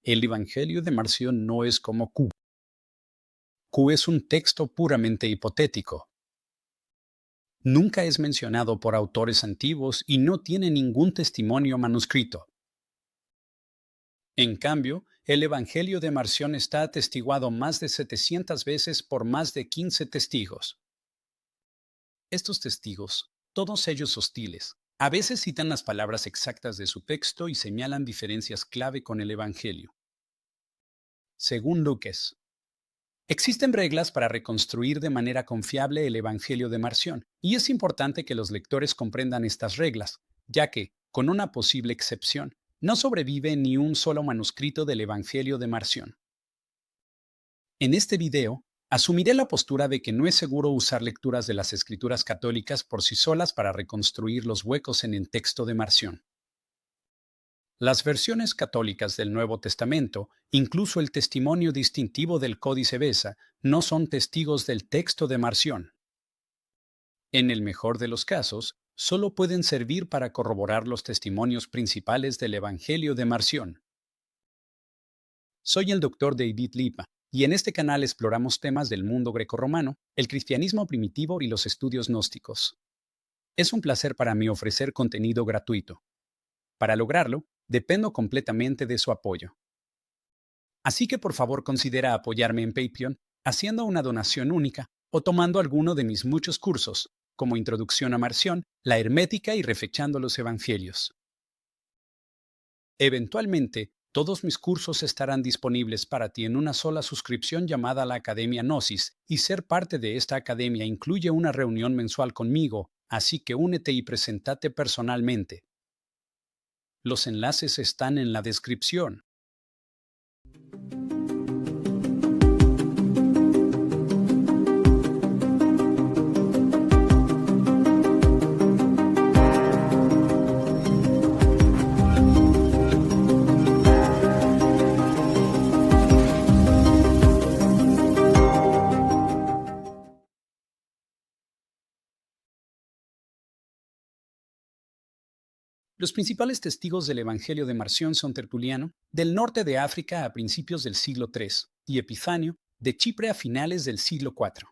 El Evangelio de Marción no es como Q. Q es un texto puramente hipotético. Nunca es mencionado por autores antiguos y no tiene ningún testimonio manuscrito. En cambio, el Evangelio de Marción está atestiguado más de 700 veces por más de 15 testigos. Estos testigos, todos ellos hostiles, a veces citan las palabras exactas de su texto y señalan diferencias clave con el Evangelio. Según Lucas, existen reglas para reconstruir de manera confiable el Evangelio de Marción, y es importante que los lectores comprendan estas reglas, ya que, con una posible excepción, no sobrevive ni un solo manuscrito del Evangelio de Marción. En este video, asumiré la postura de que no es seguro usar lecturas de las escrituras católicas por sí solas para reconstruir los huecos en el texto de Marción. Las versiones católicas del Nuevo Testamento, incluso el testimonio distintivo del Códice Beza, no son testigos del texto de Marción. En el mejor de los casos, solo pueden servir para corroborar los testimonios principales del Evangelio de Marción. Soy el Dr. David Lipa, y en este canal exploramos temas del mundo grecorromano, el cristianismo primitivo y los estudios gnósticos. Es un placer para mí ofrecer contenido gratuito. Para lograrlo, dependo completamente de su apoyo. Así que por favor considera apoyarme en Patreon, haciendo una donación única o tomando alguno de mis muchos cursos, como Introducción a Marción, la Hermética y Refechando los Evangelios. Eventualmente, todos mis cursos estarán disponibles para ti en una sola suscripción llamada la Academia Gnosis, y ser parte de esta academia incluye una reunión mensual conmigo, así que únete y preséntate personalmente. Los enlaces están en la descripción. Los principales testigos del Evangelio de Marción son Tertuliano, del norte de África a principios del siglo III, y Epifanio, de Chipre a finales del siglo IV.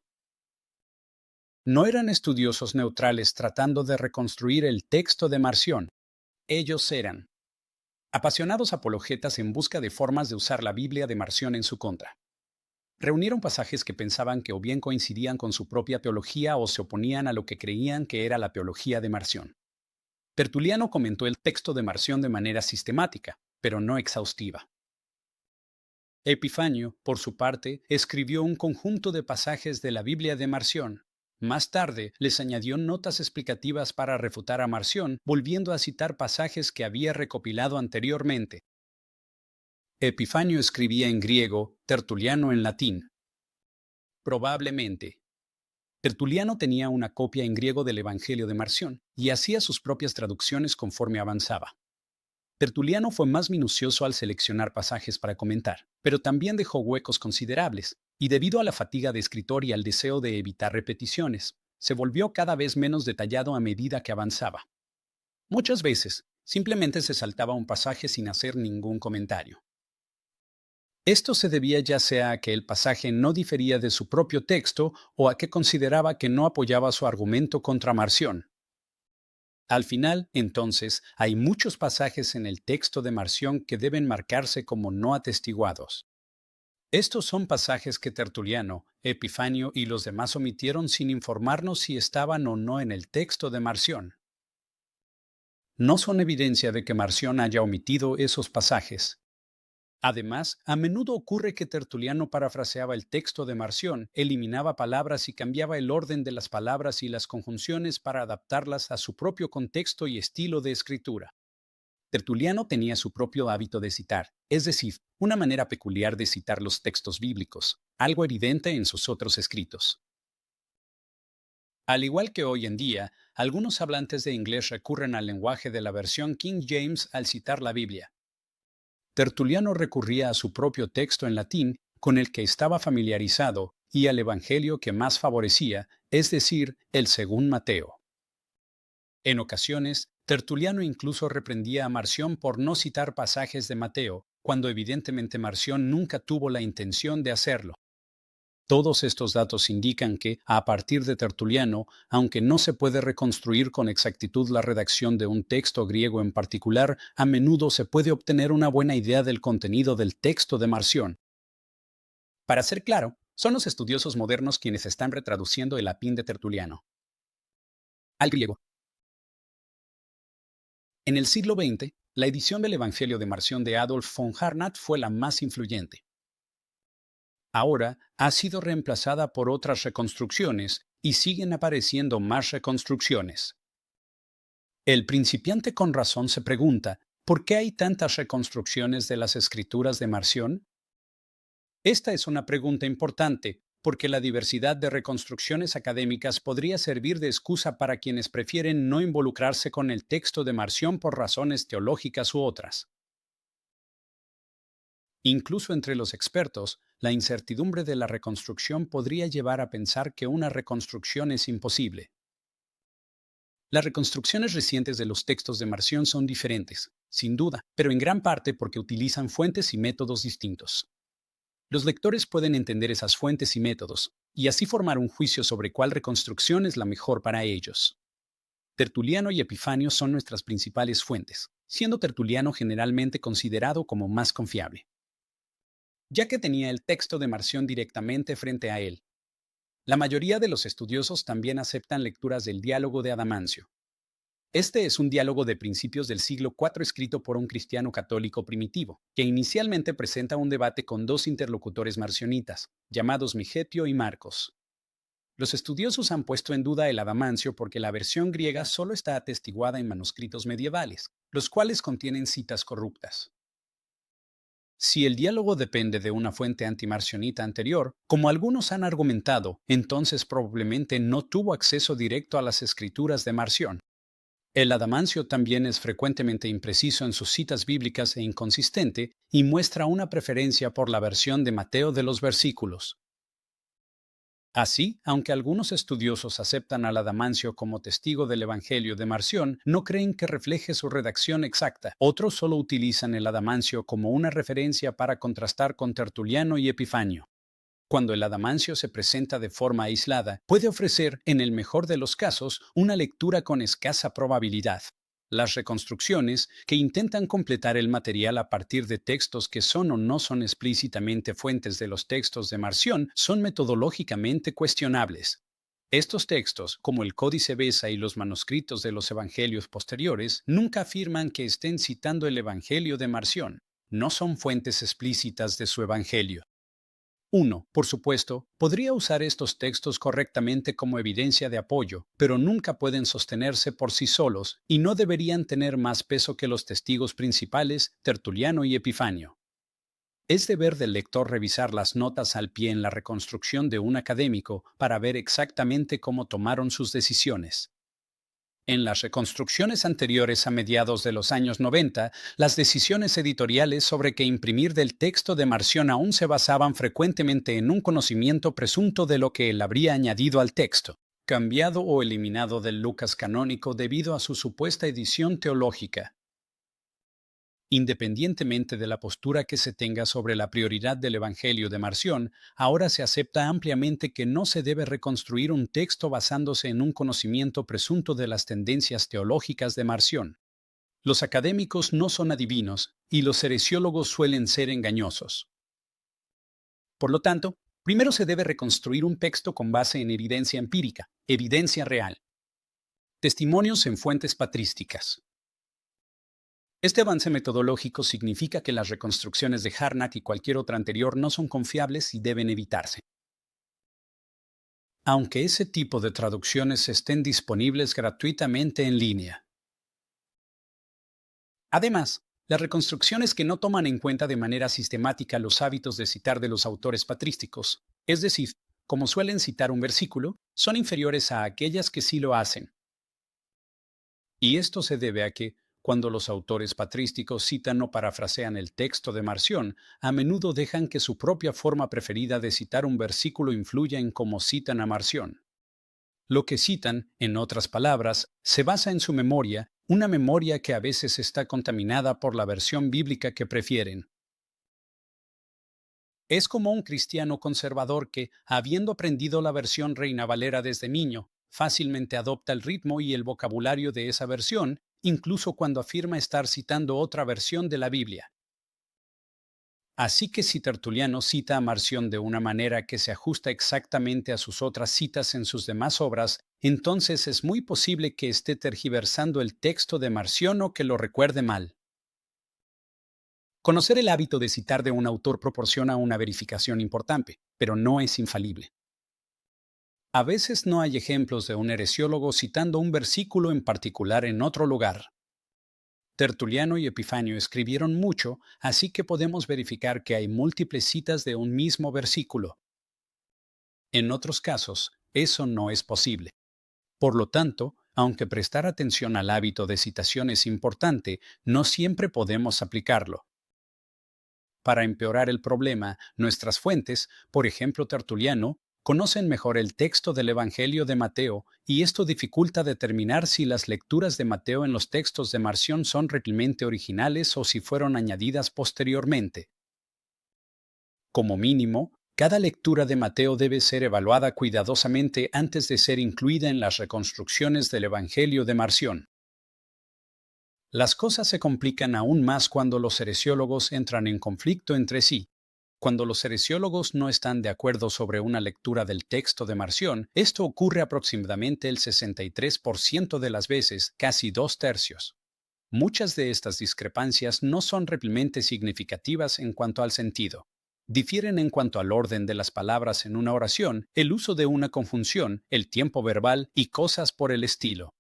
No eran estudiosos neutrales tratando de reconstruir el texto de Marción. Ellos eran apasionados apologetas en busca de formas de usar la Biblia de Marción en su contra. Reunieron pasajes que pensaban que o bien coincidían con su propia teología o se oponían a lo que creían que era la teología de Marción. Tertuliano comentó el texto de Marción de manera sistemática, pero no exhaustiva. Epifanio, por su parte, escribió un conjunto de pasajes de la Biblia de Marción. Más tarde, les añadió notas explicativas para refutar a Marción, volviendo a citar pasajes que había recopilado anteriormente. Epifanio escribía en griego, Tertuliano en latín. Probablemente, Tertuliano tenía una copia en griego del Evangelio de Marción y hacía sus propias traducciones conforme avanzaba. Tertuliano fue más minucioso al seleccionar pasajes para comentar, pero también dejó huecos considerables, y debido a la fatiga de escritor y al deseo de evitar repeticiones, se volvió cada vez menos detallado a medida que avanzaba. Muchas veces, simplemente se saltaba un pasaje sin hacer ningún comentario. Esto se debía ya sea a que el pasaje no difería de su propio texto o a que consideraba que no apoyaba su argumento contra Marción. Al final, entonces, hay muchos pasajes en el texto de Marción que deben marcarse como no atestiguados. Estos son pasajes que Tertuliano, Epifanio y los demás omitieron sin informarnos si estaban o no en el texto de Marción. No son evidencia de que Marción haya omitido esos pasajes. Además, a menudo ocurre que Tertuliano parafraseaba el texto de Marción, eliminaba palabras y cambiaba el orden de las palabras y las conjunciones para adaptarlas a su propio contexto y estilo de escritura. Tertuliano tenía su propio hábito de citar, es decir, una manera peculiar de citar los textos bíblicos, algo evidente en sus otros escritos. Al igual que hoy en día, algunos hablantes de inglés recurren al lenguaje de la versión King James al citar la Biblia. Tertuliano recurría a su propio texto en latín, con el que estaba familiarizado, y al evangelio que más favorecía, es decir, el según Mateo. En ocasiones, Tertuliano incluso reprendía a Marción por no citar pasajes de Mateo, cuando evidentemente Marción nunca tuvo la intención de hacerlo. Todos estos datos indican que, a partir de Tertuliano, aunque no se puede reconstruir con exactitud la redacción de un texto griego en particular, a menudo se puede obtener una buena idea del contenido del texto de Marción. Para ser claro, son los estudiosos modernos quienes están retraduciendo el Apín de Tertuliano al griego. En el siglo XX, la edición del Evangelio de Marción de Adolf von Harnack fue la más influyente. Ahora ha sido reemplazada por otras reconstrucciones y siguen apareciendo más reconstrucciones. El principiante con razón se pregunta, ¿por qué hay tantas reconstrucciones de las escrituras de Marción? Esta es una pregunta importante, porque la diversidad de reconstrucciones académicas podría servir de excusa para quienes prefieren no involucrarse con el texto de Marción por razones teológicas u otras. Incluso entre los expertos, la incertidumbre de la reconstrucción podría llevar a pensar que una reconstrucción es imposible. Las reconstrucciones recientes de los textos de Marción son diferentes, sin duda, pero en gran parte porque utilizan fuentes y métodos distintos. Los lectores pueden entender esas fuentes y métodos, y así formar un juicio sobre cuál reconstrucción es la mejor para ellos. Tertuliano y Epifanio son nuestras principales fuentes, siendo Tertuliano generalmente considerado como más confiable, ya que tenía el texto de Marción directamente frente a él. La mayoría de los estudiosos también aceptan lecturas del diálogo de Adamancio. Este es un diálogo de principios del siglo IV escrito por un cristiano católico primitivo, que inicialmente presenta un debate con dos interlocutores marcionitas, llamados Migetio y Marcos. Los estudiosos han puesto en duda el Adamancio porque la versión griega solo está atestiguada en manuscritos medievales, los cuales contienen citas corruptas. Si el diálogo depende de una fuente antimarcionita anterior, como algunos han argumentado, entonces probablemente no tuvo acceso directo a las escrituras de Marción. El Adamancio también es frecuentemente impreciso en sus citas bíblicas e inconsistente y muestra una preferencia por la versión de Mateo de los versículos. Así, aunque algunos estudiosos aceptan al Adamancio como testigo del Evangelio de Marción, no creen que refleje su redacción exacta. Otros solo utilizan el Adamancio como una referencia para contrastar con Tertuliano y Epifanio. Cuando el Adamancio se presenta de forma aislada, puede ofrecer, en el mejor de los casos, una lectura con escasa probabilidad. Las reconstrucciones, que intentan completar el material a partir de textos que son o no son explícitamente fuentes de los textos de Marción, son metodológicamente cuestionables. Estos textos, como el Códice Besa y los manuscritos de los evangelios posteriores, nunca afirman que estén citando el Evangelio de Marción. No son fuentes explícitas de su evangelio. Uno, por supuesto, podría usar estos textos correctamente como evidencia de apoyo, pero nunca pueden sostenerse por sí solos y no deberían tener más peso que los testigos principales, Tertuliano y Epifanio. Es deber del lector revisar las notas al pie en la reconstrucción de un académico para ver exactamente cómo tomaron sus decisiones. En las reconstrucciones anteriores a mediados de los años 90, las decisiones editoriales sobre qué imprimir del texto de Marción aún se basaban frecuentemente en un conocimiento presunto de lo que él habría añadido al texto, cambiado o eliminado del Lucas canónico debido a su supuesta edición teológica. Independientemente de la postura que se tenga sobre la prioridad del Evangelio de Marción, ahora se acepta ampliamente que no se debe reconstruir un texto basándose en un conocimiento presunto de las tendencias teológicas de Marción. Los académicos no son adivinos y los heresiólogos suelen ser engañosos. Por lo tanto, primero se debe reconstruir un texto con base en evidencia empírica, evidencia real. Testimonios en fuentes patrísticas. Este avance metodológico significa que las reconstrucciones de Harnack y cualquier otra anterior no son confiables y deben evitarse. Aunque ese tipo de traducciones estén disponibles gratuitamente en línea. Además, las reconstrucciones que no toman en cuenta de manera sistemática los hábitos de citar de los autores patrísticos, es decir, como suelen citar un versículo, son inferiores a aquellas que sí lo hacen. Y esto se debe a que, cuando los autores patrísticos citan o parafrasean el texto de Marción, a menudo dejan que su propia forma preferida de citar un versículo influya en cómo citan a Marción. Lo que citan, en otras palabras, se basa en su memoria una memoria que a veces está contaminada por la versión bíblica que prefieren. Es como un cristiano conservador que, habiendo aprendido la versión Reina Valera desde niño, fácilmente adopta el ritmo y el vocabulario de esa versión, incluso cuando afirma estar citando otra versión de la Biblia. Así que si Tertuliano cita a Marción de una manera que se ajusta exactamente a sus otras citas en sus demás obras, entonces es muy posible que esté tergiversando el texto de Marción o que lo recuerde mal. Conocer el hábito de citar de un autor proporciona una verificación importante, pero no es infalible. A veces no hay ejemplos de un heresiólogo citando un versículo en particular en otro lugar. Tertuliano y Epifanio escribieron mucho, así que podemos verificar que hay múltiples citas de un mismo versículo. En otros casos, eso no es posible. Por lo tanto, aunque prestar atención al hábito de citación es importante, no siempre podemos aplicarlo. Para empeorar el problema, nuestras fuentes, por ejemplo Tertuliano, conocen mejor el texto del Evangelio de Mateo, y esto dificulta determinar si las lecturas de Mateo en los textos de Marción son realmente originales o si fueron añadidas posteriormente. Como mínimo, cada lectura de Mateo debe ser evaluada cuidadosamente antes de ser incluida en las reconstrucciones del Evangelio de Marción. Las cosas se complican aún más cuando los heresiólogos entran en conflicto entre sí. Cuando los heresiólogos no están de acuerdo sobre una lectura del texto de Marción, esto ocurre aproximadamente el 63% de las veces, casi 2/3. Muchas de estas discrepancias no son realmente significativas en cuanto al sentido. Difieren en cuanto al orden de las palabras en una oración, el uso de una conjunción, el tiempo verbal y cosas por el estilo.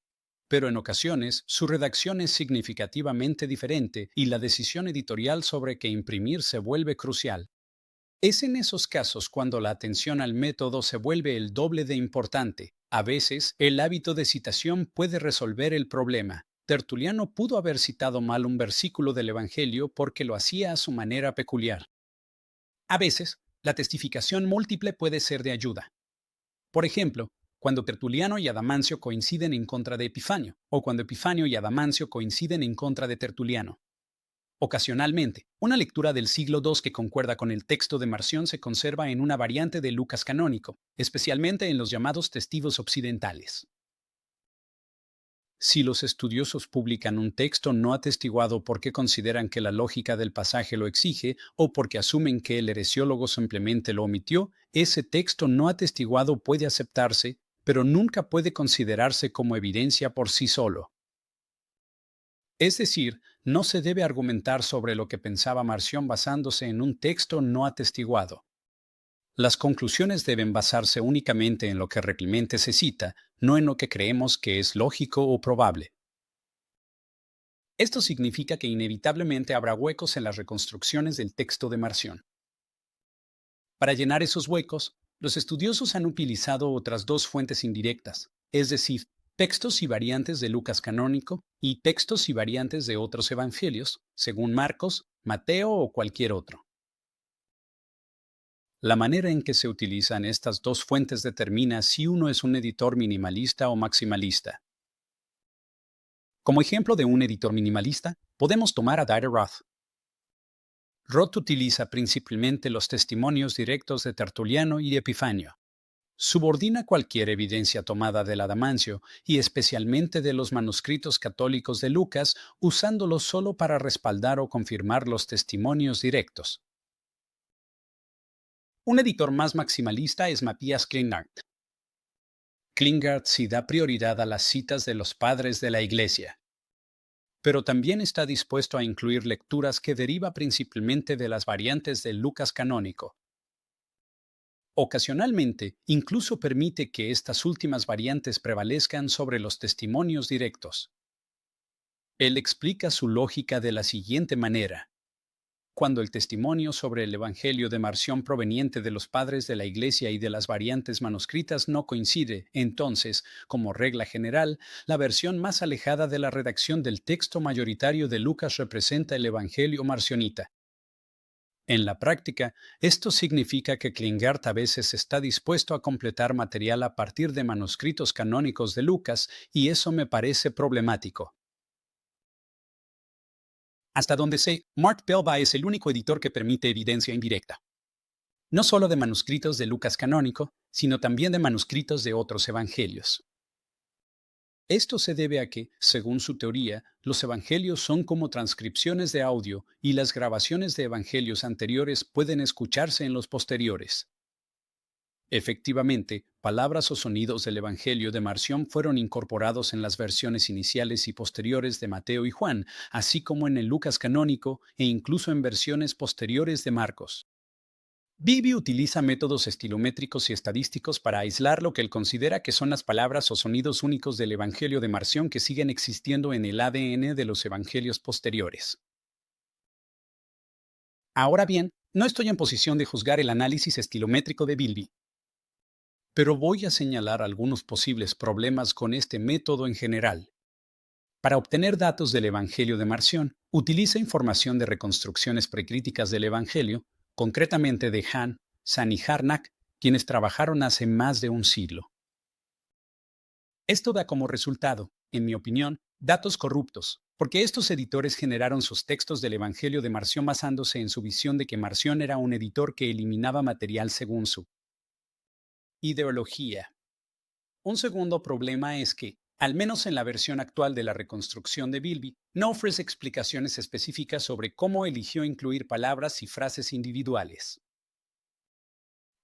Pero en ocasiones su redacción es significativamente diferente y la decisión editorial sobre qué imprimir se vuelve crucial. Es en esos casos cuando la atención al método se vuelve el doble de importante. A veces, el hábito de citación puede resolver el problema. Tertuliano pudo haber citado mal un versículo del Evangelio porque lo hacía a su manera peculiar. A veces, la testificación múltiple puede ser de ayuda. Por ejemplo, cuando Tertuliano y Adamancio coinciden en contra de Epifanio, o cuando Epifanio y Adamancio coinciden en contra de Tertuliano. Ocasionalmente, una lectura del siglo II que concuerda con el texto de Marción se conserva en una variante de Lucas canónico, especialmente en los llamados testigos occidentales. Si los estudiosos publican un texto no atestiguado porque consideran que la lógica del pasaje lo exige o porque asumen que el heresiólogo simplemente lo omitió, ese texto no atestiguado puede aceptarse, pero nunca puede considerarse como evidencia por sí solo. Es decir, no se debe argumentar sobre lo que pensaba Marción basándose en un texto no atestiguado. Las conclusiones deben basarse únicamente en lo que realmente se cita, no en lo que creemos que es lógico o probable. Esto significa que inevitablemente habrá huecos en las reconstrucciones del texto de Marción. Para llenar esos huecos, los estudiosos han utilizado otras dos fuentes indirectas, es decir, textos y variantes de Lucas canónico y textos y variantes de otros evangelios, según Marcos, Mateo o cualquier otro. La manera en que se utilizan estas dos fuentes determina si uno es un editor minimalista o maximalista. Como ejemplo de un editor minimalista, podemos tomar a Dieter Roth. Roth utiliza principalmente los testimonios directos de Tertuliano y Epifanio. Subordina cualquier evidencia tomada del Adamancio y especialmente de los manuscritos católicos de Lucas, usándolos solo para respaldar o confirmar los testimonios directos. Un editor más maximalista es Matthias Klinghardt. Klinghardt sí da prioridad a las citas de los padres de la Iglesia, pero también está dispuesto a incluir lecturas que deriva principalmente de las variantes del Lucas canónico. Ocasionalmente, incluso permite que estas últimas variantes prevalezcan sobre los testimonios directos. Él explica su lógica de la siguiente manera. Cuando el testimonio sobre el Evangelio de Marción proveniente de los padres de la Iglesia y de las variantes manuscritas no coincide, entonces, como regla general, la versión más alejada de la redacción del texto mayoritario de Lucas representa el Evangelio marcionita. En la práctica, esto significa que Klinghardt a veces está dispuesto a completar material a partir de manuscritos canónicos de Lucas, y eso me parece problemático. Hasta donde sé, Mark Belva es el único editor que permite evidencia indirecta, no solo de manuscritos de Lucas canónico, sino también de manuscritos de otros evangelios. Esto se debe a que, según su teoría, los evangelios son como transcripciones de audio y las grabaciones de evangelios anteriores pueden escucharse en los posteriores. Efectivamente, palabras o sonidos del Evangelio de Marción fueron incorporados en las versiones iniciales y posteriores de Mateo y Juan, así como en el Lucas canónico e incluso en versiones posteriores de Marcos. Bibi utiliza métodos estilométricos y estadísticos para aislar lo que él considera que son las palabras o sonidos únicos del Evangelio de Marción que siguen existiendo en el ADN de los evangelios posteriores. Ahora bien, no estoy en posición de juzgar el análisis estilométrico de Bilby, pero voy a señalar algunos posibles problemas con este método en general. Para obtener datos del Evangelio de Marción, utiliza información de reconstrucciones precríticas del Evangelio, concretamente de Han, San y Harnack, quienes trabajaron hace más de un siglo. Esto da como resultado, en mi opinión, datos corruptos, porque estos editores generaron sus textos del Evangelio de Marción basándose en su visión de que Marción era un editor que eliminaba material según su ideología. Un segundo problema es que, al menos en la versión actual de la reconstrucción de Bilby, no ofrece explicaciones específicas sobre cómo eligió incluir palabras y frases individuales.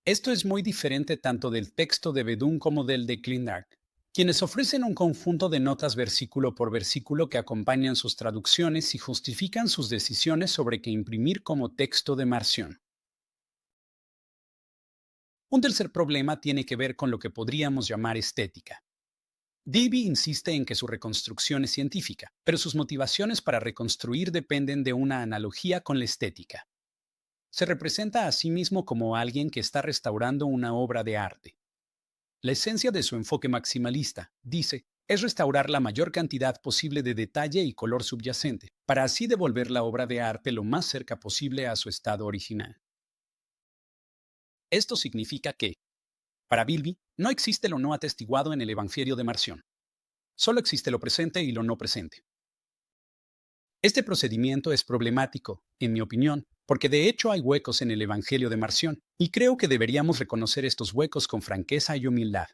Esto es muy diferente tanto del texto de Bedún como del de Clindark, quienes ofrecen un conjunto de notas versículo por versículo que acompañan sus traducciones y justifican sus decisiones sobre qué imprimir como texto de Marción. Un tercer problema tiene que ver con lo que podríamos llamar estética. Davy insiste en que su reconstrucción es científica, pero sus motivaciones para reconstruir dependen de una analogía con la estética. Se representa a sí mismo como alguien que está restaurando una obra de arte. La esencia de su enfoque maximalista, dice, es restaurar la mayor cantidad posible de detalle y color subyacente, para así devolver la obra de arte lo más cerca posible a su estado original. Esto significa que, para Bilby, no existe lo no atestiguado en el Evangelio de Marción. Solo existe lo presente y lo no presente. Este procedimiento es problemático, en mi opinión, porque de hecho hay huecos en el Evangelio de Marción, y creo que deberíamos reconocer estos huecos con franqueza y humildad.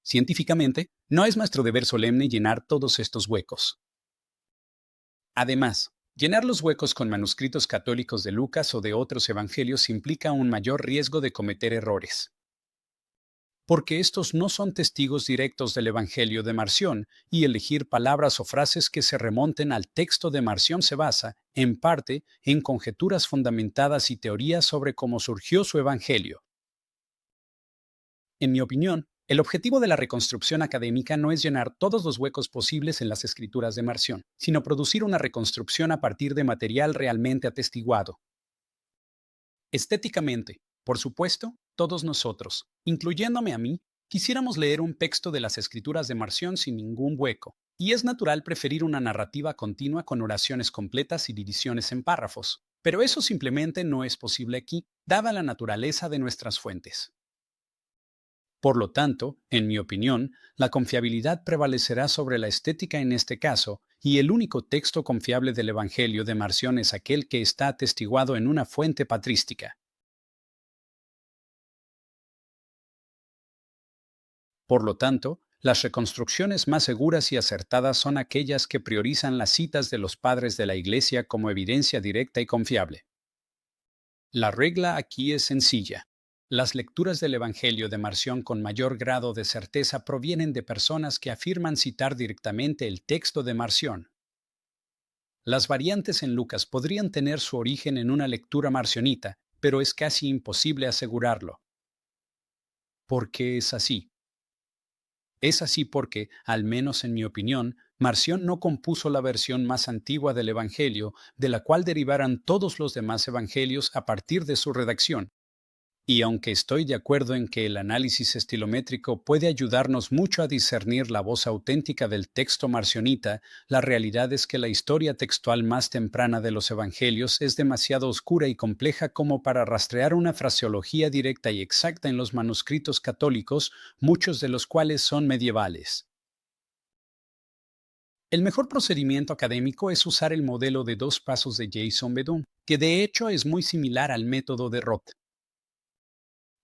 Científicamente, no es nuestro deber solemne llenar todos estos huecos. Además, llenar los huecos con manuscritos católicos de Lucas o de otros evangelios implica un mayor riesgo de cometer errores, porque estos no son testigos directos del Evangelio de Marción, y elegir palabras o frases que se remonten al texto de Marción se basa, en parte, en conjeturas fundamentadas y teorías sobre cómo surgió su Evangelio. En mi opinión, el objetivo de la reconstrucción académica no es llenar todos los huecos posibles en las escrituras de Marción, sino producir una reconstrucción a partir de material realmente atestiguado. Estéticamente, por supuesto, todos nosotros, incluyéndome a mí, quisiéramos leer un texto de las escrituras de Marción sin ningún hueco, y es natural preferir una narrativa continua con oraciones completas y divisiones en párrafos, pero eso simplemente no es posible aquí, dada la naturaleza de nuestras fuentes. Por lo tanto, en mi opinión, la confiabilidad prevalecerá sobre la estética en este caso, y el único texto confiable del Evangelio de Marción es aquel que está atestiguado en una fuente patrística. Por lo tanto, las reconstrucciones más seguras y acertadas son aquellas que priorizan las citas de los padres de la Iglesia como evidencia directa y confiable. La regla aquí es sencilla. Las lecturas del Evangelio de Marción con mayor grado de certeza provienen de personas que afirman citar directamente el texto de Marción. Las variantes en Lucas podrían tener su origen en una lectura marcionita, pero es casi imposible asegurarlo. ¿Por qué es así? Es así porque, al menos en mi opinión, Marción no compuso la versión más antigua del Evangelio, de la cual derivaran todos los demás evangelios a partir de su redacción. Y aunque estoy de acuerdo en que el análisis estilométrico puede ayudarnos mucho a discernir la voz auténtica del texto marcionita, la realidad es que la historia textual más temprana de los evangelios es demasiado oscura y compleja como para rastrear una fraseología directa y exacta en los manuscritos católicos, muchos de los cuales son medievales. El mejor procedimiento académico es usar el modelo de 2 pasos de Jason Bedun, que de hecho es muy similar al método de Roth.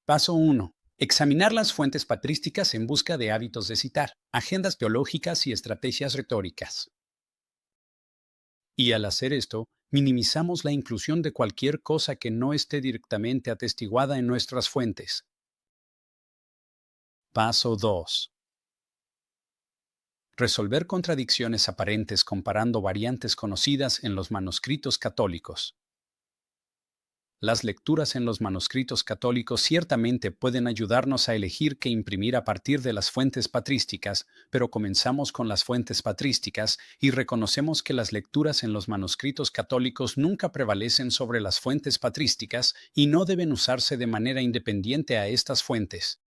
Paso 1. Examinar las fuentes patrísticas en busca de hábitos de citar, agendas teológicas y estrategias retóricas. Y al hacer esto, minimizamos la inclusión de cualquier cosa que no esté directamente atestiguada en nuestras fuentes. Paso 2. Resolver contradicciones aparentes comparando variantes conocidas en los manuscritos católicos. Las lecturas en los manuscritos católicos ciertamente pueden ayudarnos a elegir qué imprimir a partir de las fuentes patrísticas, pero comenzamos con las fuentes patrísticas y reconocemos que las lecturas en los manuscritos católicos nunca prevalecen sobre las fuentes patrísticas y no deben usarse de manera independiente a estas fuentes.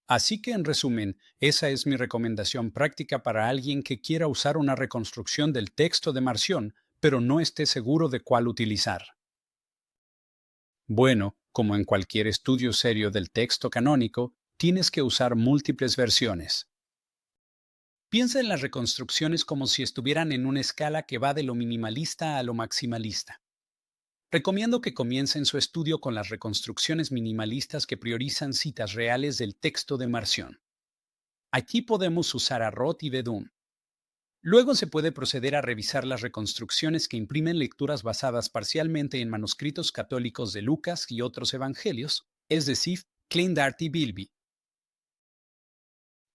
Así que, en resumen, esa es mi recomendación práctica para alguien que quiera usar una reconstrucción del texto de Marción, pero no esté seguro de cuál utilizar. Bueno, como en cualquier estudio serio del texto canónico, tienes que usar múltiples versiones. Piensa en las reconstrucciones como si estuvieran en una escala que va de lo minimalista a lo maximalista. Recomiendo que comiencen su estudio con las reconstrucciones minimalistas que priorizan citas reales del texto de Marción. Aquí podemos usar a Roth y Bedún. Luego se puede proceder a revisar las reconstrucciones que imprimen lecturas basadas parcialmente en manuscritos católicos de Lucas y otros evangelios, es decir, Kleindart y Bilby.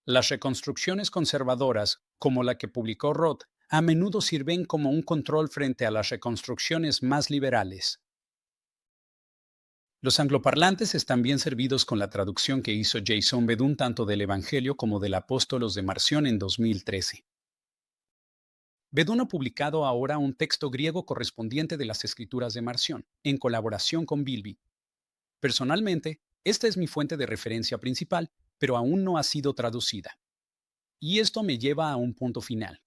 Las reconstrucciones conservadoras, como la que publicó Roth, a menudo sirven como un control frente a las reconstrucciones más liberales. Los angloparlantes están bien servidos con la traducción que hizo Jason Bedún tanto del Evangelio como del Apóstolos de Marción en 2013. Bedún ha publicado ahora un texto griego correspondiente de las escrituras de Marción, en colaboración con Bilby. Personalmente, esta es mi fuente de referencia principal, pero aún no ha sido traducida. Y esto me lleva a un punto final.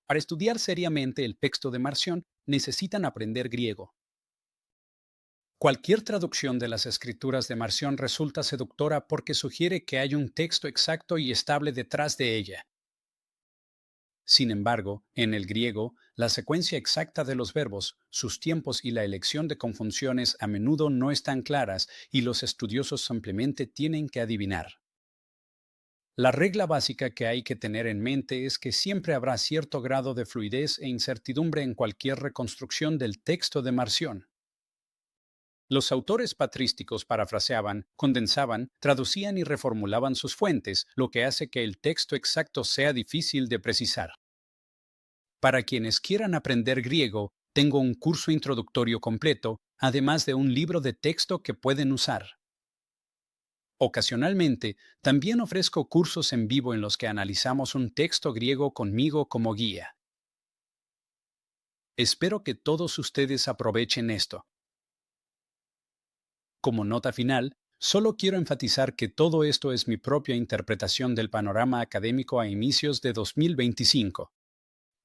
Para estudiar seriamente el texto de Marción, necesitan aprender griego. Cualquier traducción de las escrituras de Marción resulta seductora porque sugiere que hay un texto exacto y estable detrás de ella. Sin embargo, en el griego, la secuencia exacta de los verbos, sus tiempos y la elección de conjunciones a menudo no están claras y los estudiosos simplemente tienen que adivinar. La regla básica que hay que tener en mente es que siempre habrá cierto grado de fluidez e incertidumbre en cualquier reconstrucción del texto de Marción. Los autores patrísticos parafraseaban, condensaban, traducían y reformulaban sus fuentes, lo que hace que el texto exacto sea difícil de precisar. Para quienes quieran aprender griego, tengo un curso introductorio completo, además de un libro de texto que pueden usar. Ocasionalmente, también ofrezco cursos en vivo en los que analizamos un texto griego conmigo como guía. Espero que todos ustedes aprovechen esto. Como nota final, solo quiero enfatizar que todo esto es mi propia interpretación del panorama académico a inicios de 2025.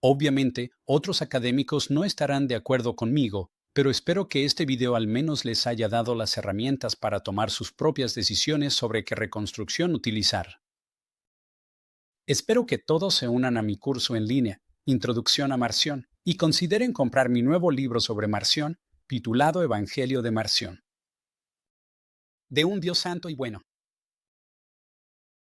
Obviamente, otros académicos no estarán de acuerdo conmigo, pero espero que este video al menos les haya dado las herramientas para tomar sus propias decisiones sobre qué reconstrucción utilizar. Espero que todos se unan a mi curso en línea, Introducción a Marción, y consideren comprar mi nuevo libro sobre Marción, titulado Evangelio de Marción. De un Dios santo y bueno.